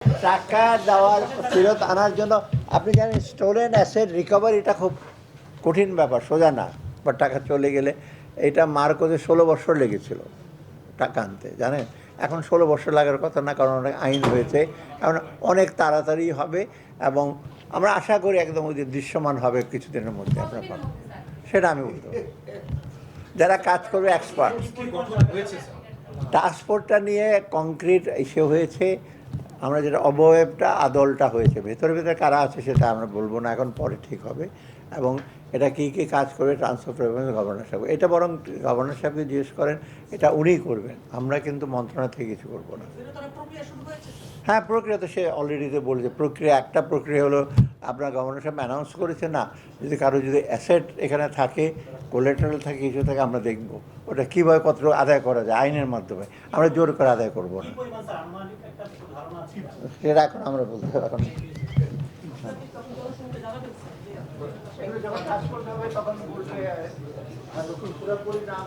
টাকা দেওয়ার ফেরত আনার জন্য আপনি জানেন স্টোলেন অ্যাসেট রিকভারিটা খুব কঠিন ব্যাপার, সোজা না। বা টাকা চলে গেলে এটা মার্কোতে 16 বছর লেগেছিল টাকা আনতে, জানেন। এখন 16 বছর লাগার কথা না, কারণ অনেক আইন হয়েছে, এখন অনেক তাড়াতাড়ি হবে এবং আমরা আশা করি একদম ওই যে দৃশ্যমান হবে কিছুদিনের মধ্যে আপনার পাবেন, সেটা আমি বলতে পারি। যারা কাজ করবে এক্সপার্ট। ট্রান্সপোর্টটা নিয়ে কংক্রিট এসে হয়েছে, আমরা যেটা অবয়বটা আদলটা হয়েছে, ভেতরে ভেতরে কারা আছে সেটা আমরা বলবো না, এখন পরে ঠিক হবে। এবং এটা কী কী কাজ করবে ট্রান্সপোর্ট গভর্নর সাহেব, এটা বরং গভর্নর সাহেবকে জিজ্ঞেস করেন, এটা উনিই করবেন, আমরা কিন্তু মন্ত্রণালয় থেকে কিছু করবো না। হ্যাঁ, প্রক্রিয়া তো সে অলরেডি তো বলেছে, প্রক্রিয়া একটা প্রক্রিয়া হলো আপনার গভর্নর সাহেব অ্যানাউন্স করেছে না, যদি কারো যদি অ্যাসেট এখানে থাকে, কোলেটারাল থাকে, কিছু থাকে, আমরা দেখব ওটা কীভাবে কত আদায় করা যায় আইনের মাধ্যমে, আমরা জোর করে আদায় করবো না, সেটা এখন আমরা বলতে এখন যখন কাজ করতে হবে তখন পুরোপুরি না